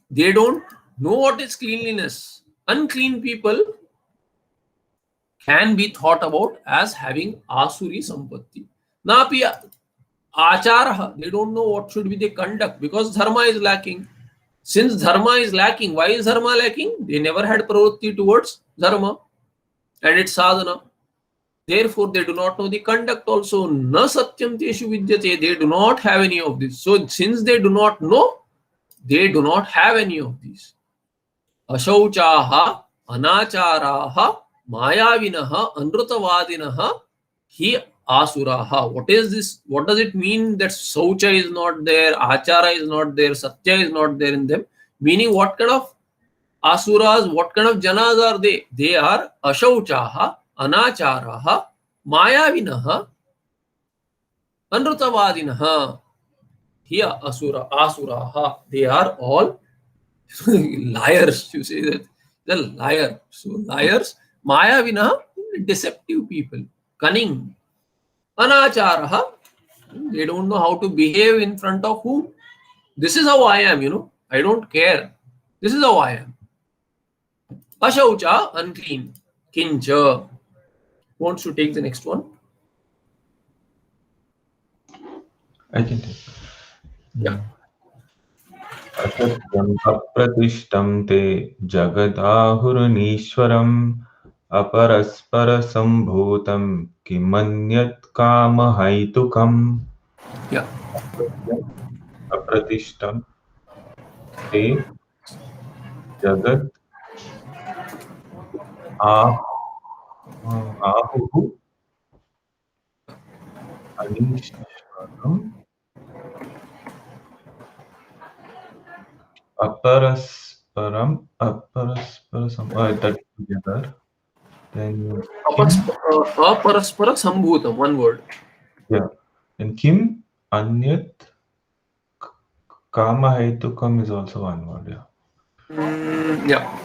they don't know what is cleanliness. Unclean people can be thought about as having asuri sampatti. Napi achara, they don't know what should be the conduct because dharma is lacking. Since dharma is lacking, why is dharma lacking? They never had pravrutti towards dharma and its sadhana. Therefore, they do not know the conduct also. Na satyam teshu vidyate. They do not have any of this. So, since they do not know, they do not have any of these. Ashauchaha, anacharaha, mayavinaha, anrutavadinaha, hi asuraha. What is this? What does it mean that saucha is not there, achara is not there, satya is not there in them? Meaning, what kind of asuras, what kind of janas are they? They are ashauchaha, anacharaha, mayavinaha, anrutavadinaha, hi asuraha. They are all liars. You say that the liar. So liars, mayavinaha, deceptive people, cunning, anacharaha, they don't know how to behave in front of whom. This is how I am, I don't care. This is how I am. Ashaucha, unclean. Kincha. Wants to take the next one? I can take. Yeah. असत्यम् अप्रतिष्ठं ते जगदाहुरनीश्वरम् अपरस्परसम्भूतं किमन्यत् कामहैतुकम्. Yeah. अप्रतिष्ठं ते जगत् आहुः अनीश्वरम् अपरस्परम् that together. Then Aparaspara sambhutam, one word. yeah. And kim anyat kama hetukam is also one word. Yeah. Yeah.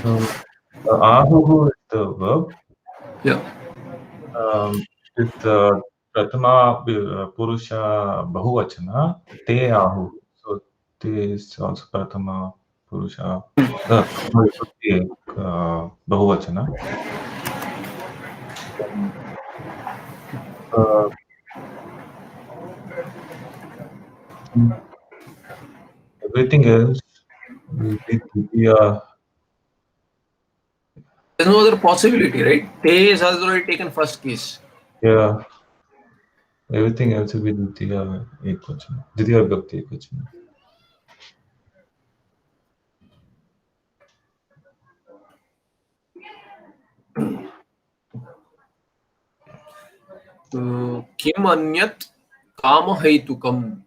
So ahuhu is the verb. Yeah. With pratama purusha bahuvachana te ahu. So te is also pratama purusha bahuvachana. Everything else will be Dvitiya. There's no other possibility, right? Te has already taken first case. Yeah. Everything else will be Dvitiya Ekvachana. Dvitiya Vibhakti Ekvachana. Kim anyat kama haitukam.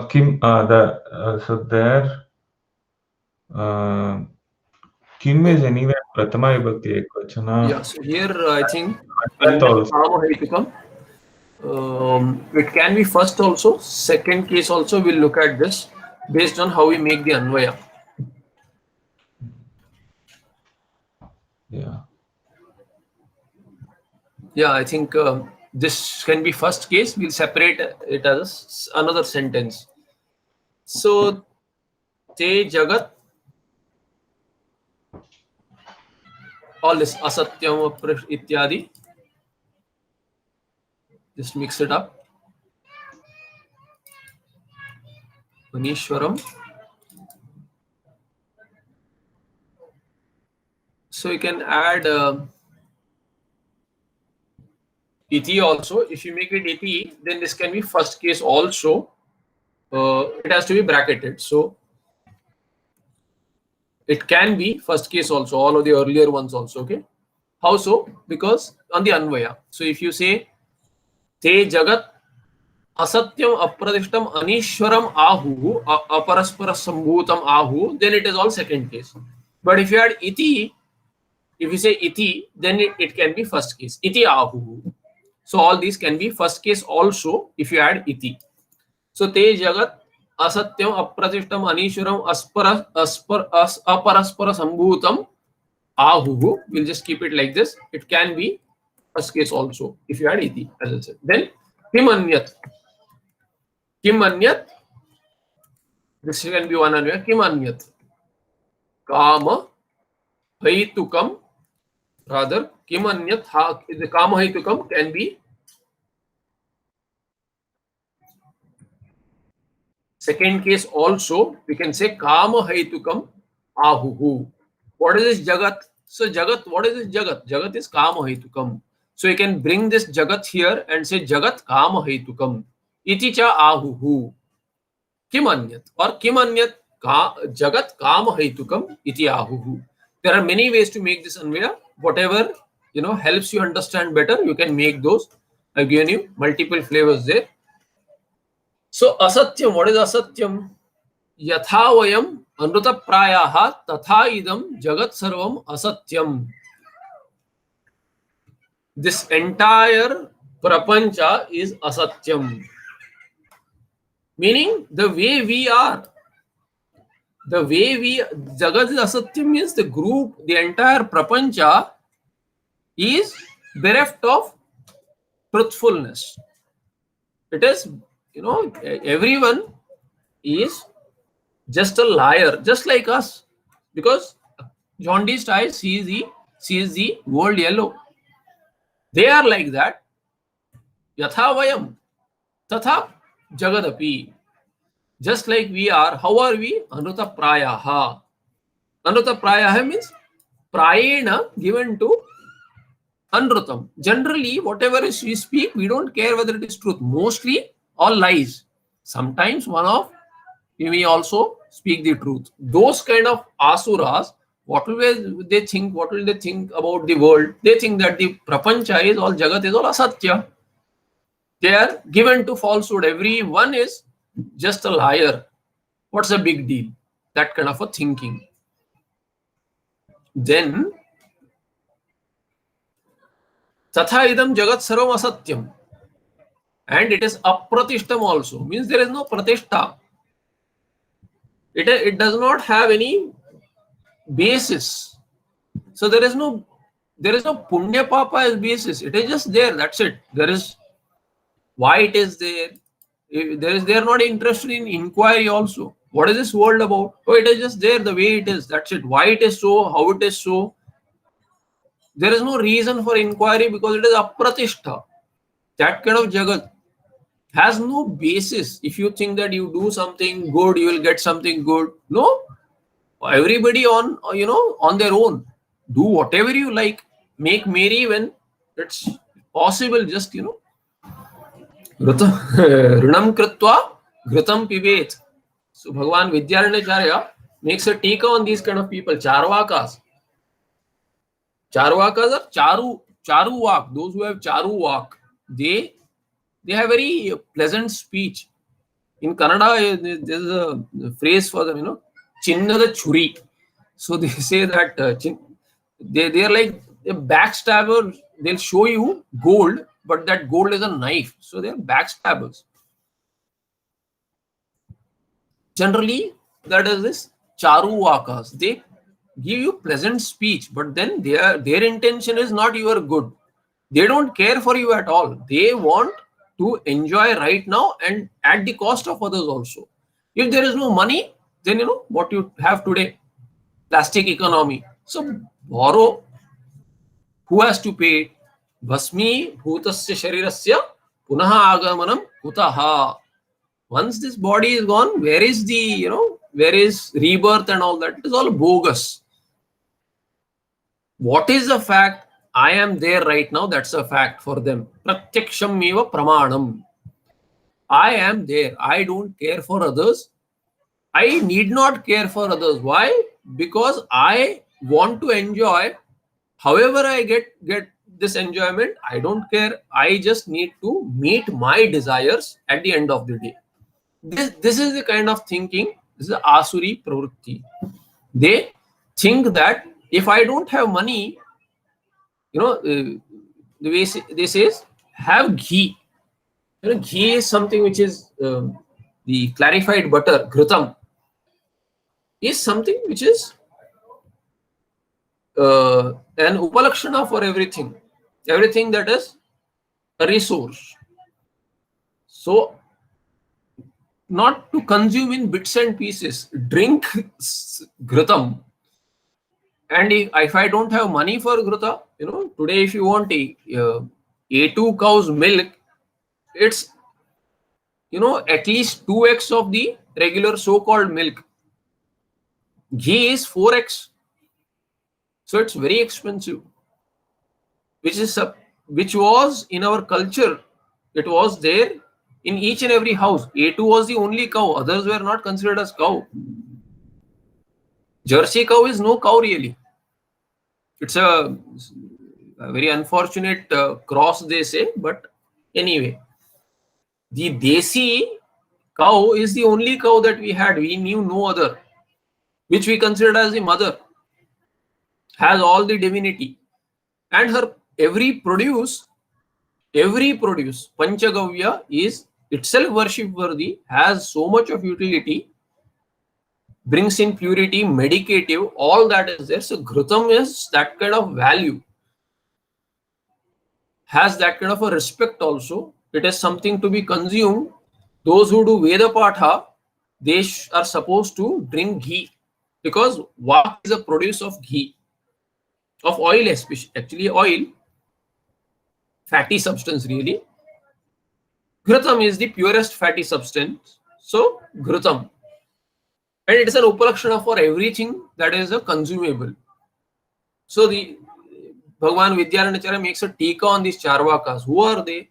Kim, so there, Kim is anyway Prathama Vibhakti Ekvachana. Yeah, so here I think That also. kama haitukam. It can be first also, second case also. We'll look at this based on how we make the anvaya. Yeah. Yeah, I think this can be first case. We'll separate it as another sentence. So, te jagat, all this asatyam ityadi. Just mix it up. Manishwaram. So you can add iti also. If you make it iti, then this can be first case also. It has to be bracketed. So it can be first case also, all of the earlier ones also. Okay. How so? Because on the anvaya. So if you say te jagat asatyam apradishtam anishwaram ahu aparaspara sambhutam ahu, then it is all second case. But if you add iti, if you say iti, then it can be first case. Iti ahu. So all these can be first case also if you add iti. So te jagat asatyam, apratishtam, anishuram, aparaspara sambhutam, ahuhu. We'll just keep it like this. It can be first case also if you add iti, as I said. Then kimanyat. Kimanyat. This can be one anvaya. Kimanyat. Kama haitukam. Rather, kimanyat. The kama haitukam can be second case also. We can say kama haitukam ahuhu. What is this jagat? So jagat, what is this jagat? Jagat is kama haitukam. So you can bring this jagat here and say jagat kama haitukam. Iti cha ahuhu. Kimanyat or kimanyat jagat kama haitukam iti ahuhu. There are many ways to make this anvaya. Whatever helps you understand better, you can make those. I've given you multiple flavors there. So asatyam, what is asatyam? Yatha vayam anruta prayaha tatha idam jagat sarvam asatyam. This entire prapancha is asatyam. Meaning the way we are. Jagat is asatyam means the group, the entire prapancha is bereft of truthfulness. It is, everyone is just a liar, just like us. Because jaundiced eyes sees the world yellow. They are like that. Yatha vayam, tatha jagadapi. Just like we are, how are we? Anuta prayaha. Anuta prayaha means prayena given to anrutam. Generally, whatever we speak, we don't care whether it is truth. Mostly all lies. Sometimes we may also speak the truth. Those kind of asuras, what will they think about the world? They think that the prapancha is all, jagat is all asatya. They are given to falsehood. Everyone is just a liar. What's a big deal? That kind of a thinking. Then tatha idam jagat sarvam asatyam. And it is apratishtam also. Means there is no pratishta. It does not have any basis. So there is no punya papa as basis. It is just there. That's it. There is why it is there. They are not interested in inquiry also. What is this world about? Oh, it is just there the way it is. That's it. Why it is so, how it is so. There is no reason for inquiry because it is apratishta. That kind of jagat has no basis. If you think that you do something good, you will get something good. No. Everybody on their own. Do whatever you like. Make merry when it's possible. Just Runam kritva ghritam pivet. So Bhagavan Vidyaranyacharya makes a tika on these kind of people. Charvakas. Charvakas are charu vak. Those who have charu vak, they have very pleasant speech. In Kannada, there is a phrase for them, chinnada churi. So they say that they are like a backstabber. They'll show you gold, but that gold is a knife. So they are backstabbers. Generally, that is this charu vakas. They give you pleasant speech, but then their intention is not your good. They don't care for you at all. They want to enjoy right now and at the cost of others also. If there is no money, then what you have today, plastic economy. So borrow. Who has to pay? Bhasmi bhutasya sharirasya punaha agamanam kutaha. Once this body is gone, where is rebirth and all that? It is all bogus. What is the fact? I am there right now. That's a fact for them. Pratyaksham eva pramanam. I am there. I don't care for others. I need not care for others. Why? Because I want to enjoy. However I get this enjoyment, I don't care. I just need to meet my desires at the end of the day. This is the kind of thinking. This is asuri pravrutti. They think that if I don't have money, the way they say is have ghee. Ghee is something which is the clarified butter, ghritam, is something which is an upalakshana for everything that is a resource. So, not to consume in bits and pieces. Drink ghritam. And if I don't have money for ghrita, today if you want A2 cow's milk, it's at least 2x of the regular so-called milk. Ghee is 4x. So it's very expensive, which was in our culture. It was there in each and every house. A2 was the only cow. Others were not considered as cow. Jersey cow is no cow really. It's a very unfortunate cross, they say. But anyway, the Desi cow is the only cow that we had. We knew no other, which we considered as the mother. Has all the divinity. And her every produce, Panchagavya, is itself worship worthy, has so much of utility, brings in purity, medicative, all that is there. So ghritam is that kind of value, has that kind of a respect also. It is something to be consumed. Those who do Veda Patha, they are supposed to drink ghee, because what is a produce of ghee? Of oil, especially, actually oil, fatty substance really. Ghritam is the purest fatty substance. So ghritam. And it is an upalakshana for everything that is a consumable. So the Bhagavan Vidyaranacharya makes a tika on these Charvakas. Who are they?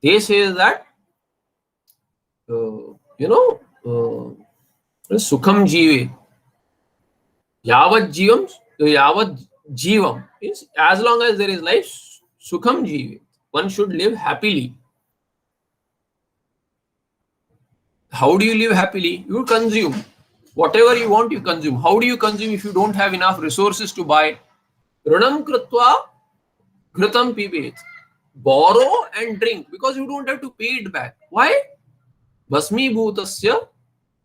They say that, sukham jive. Yavad jivam is as long as there is life, sukham jive. One should live happily. How do you live happily? You consume. Whatever you want, you consume. How do you consume if you don't have enough resources to buy? Ranam kritva ghritam pibet. Borrow and drink, because you don't have to pay it back. Why? Basmi bhutasya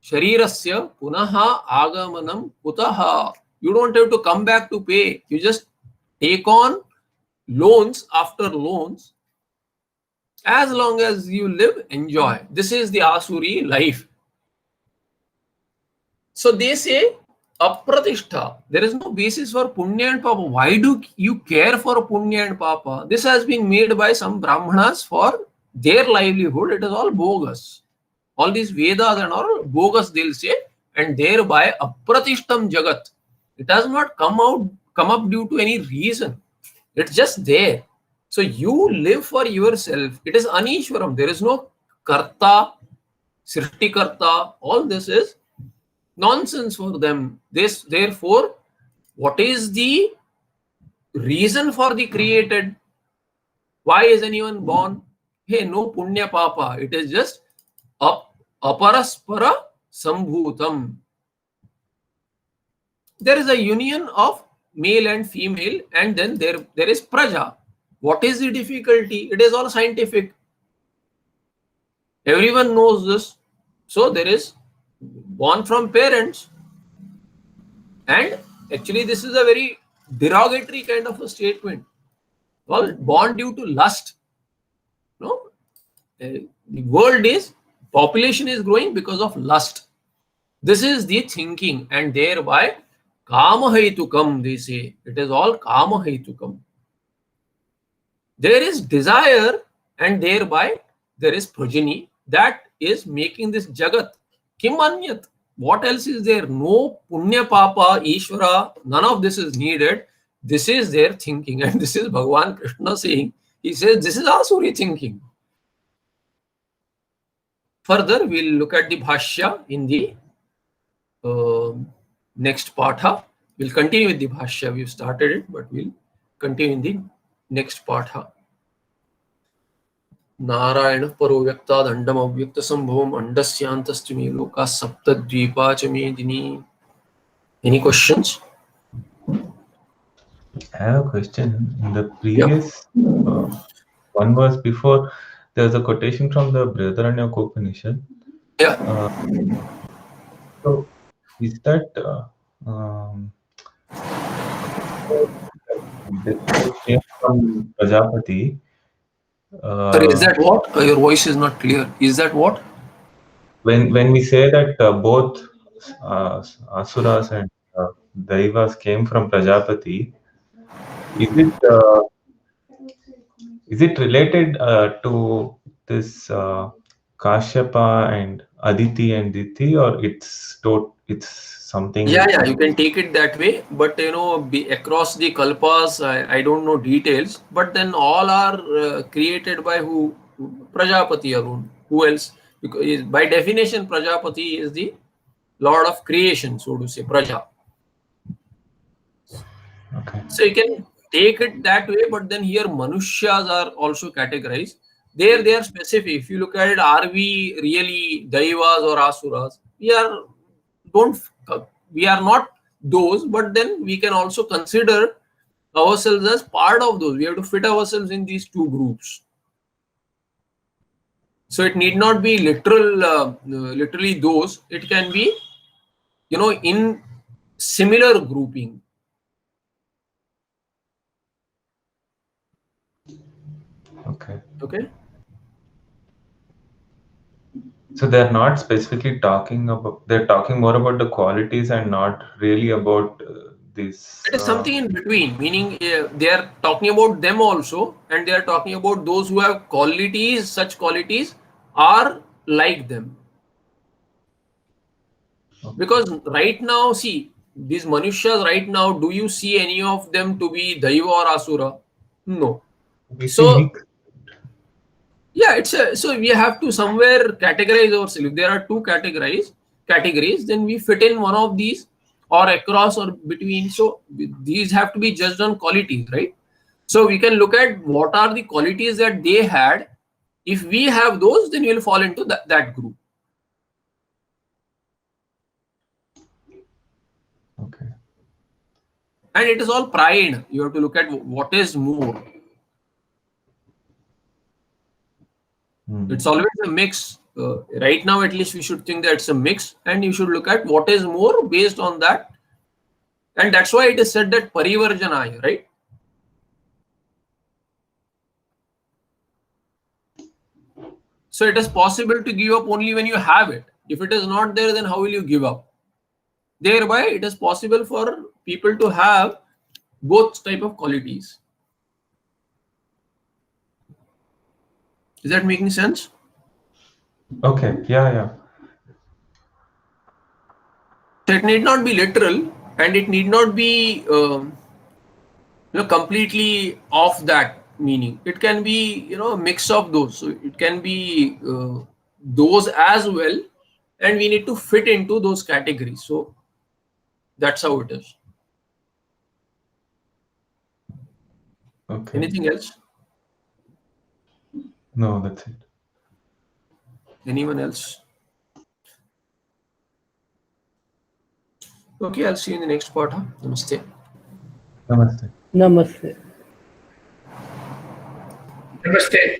sharirasya punaha agamanam kutaha. You don't have to come back to pay. You just take on loans after loans. As long as you live, enjoy. This is the Asuri life. So they say, apratishta. There is no basis for punya and papa. Why do you care for punya and papa? This has been made by some brahmanas for their livelihood. It is all bogus. All these Vedas and all bogus, they'll say, and thereby apratishtam jagat. It has not come up due to any reason. It's just there. So you live for yourself. It is anishwaram. There is no karta, srishti karta. All this is nonsense for them. Therefore, what is the reason for the created? Why is anyone born? Hey, no punya papa. It is just aparaspara sambhutam. There is a union of male and female, and then there is praja. What is the difficulty? It is all scientific. Everyone knows this. So there is born from parents, and actually this is a very derogatory kind of a statement. Well, born due to lust. No, the world is, population is growing because of lust. This is the thinking, and thereby kama haitukam, they say. It is all kama haitukam. There is desire, and thereby there is progeny that is making this jagat. Kim anyat? What else is there? No punya papa, Ishvara, none of this is needed. This is their thinking, and this is Bhagavan Krishna saying. He says this is Asuri thinking. Further, we'll look at the Bhashya in the next Patha. We'll continue with the Bhashya. We've started it, but we'll continue in the next Patha. Narayana paro vyakta dandam avyakta sambhavam andasyantastu me loka sapta dvipa cha medini. Any questions? I have a question. In the previous one verse before, there's a quotation from the Brihadaranyaka Upanishad. Yeah. So is that this came from Prajapati? Sorry, is Uh, that what? Your voice is not clear. Is that what? when we say that both asuras and daivas came from Prajapati, is it related to this Kashyapa and Aditi and Diti, or it's Yeah, something? yeah, you can take it that way. But across the kalpas, I don't know details. But then all are created by who? Prajapati alone. Who else? Because by definition, Prajapati is the lord of creation, so to say, Praja. Okay. So you can take it that way, but then here Manushas are also categorized. There they are specific. If you look at it, are we really Daivas or Asuras? Don't we are not those, but then we can also consider ourselves as part of those. We have to fit ourselves in these two groups. So it need not be literally those. It can be, in similar grouping. Okay. Okay. So they're not specifically talking about, they're talking more about the qualities and not really about this. It is something in between, meaning they are talking about them also, and they are talking about those who have qualities, such qualities are like them. Because right now, see, these Manushas right now, do you see any of them to be Daiva or Asura? No. We see So, mix. yeah, so we have to somewhere categorize ourselves. If there are two categories, then we fit in one of these or across or between. So these have to be judged on qualities, right? So we can look at what are the qualities that they had. If we have those, then we'll fall into that group. Okay. And it is all pride. You have to look at what is more. It's always a mix. Right now, at least we should think that it's a mix, and you should look at what is more based on that. And that's why it is said that parivarjanaya, right? So it is possible to give up only when you have it. If it is not there, then how will you give up? Thereby, it is possible for people to have both type of qualities. Is that making sense? Okay. Yeah. So it need not be literal, and it need not be completely off that meaning. It can be a mix of those. So it can be those as well, and we need to fit into those categories. So that's how it is. Okay. Anything else? No, that's it. Anyone else? Okay, I'll see you in the next part. Huh? Namaste. Namaste. Namaste. Namaste.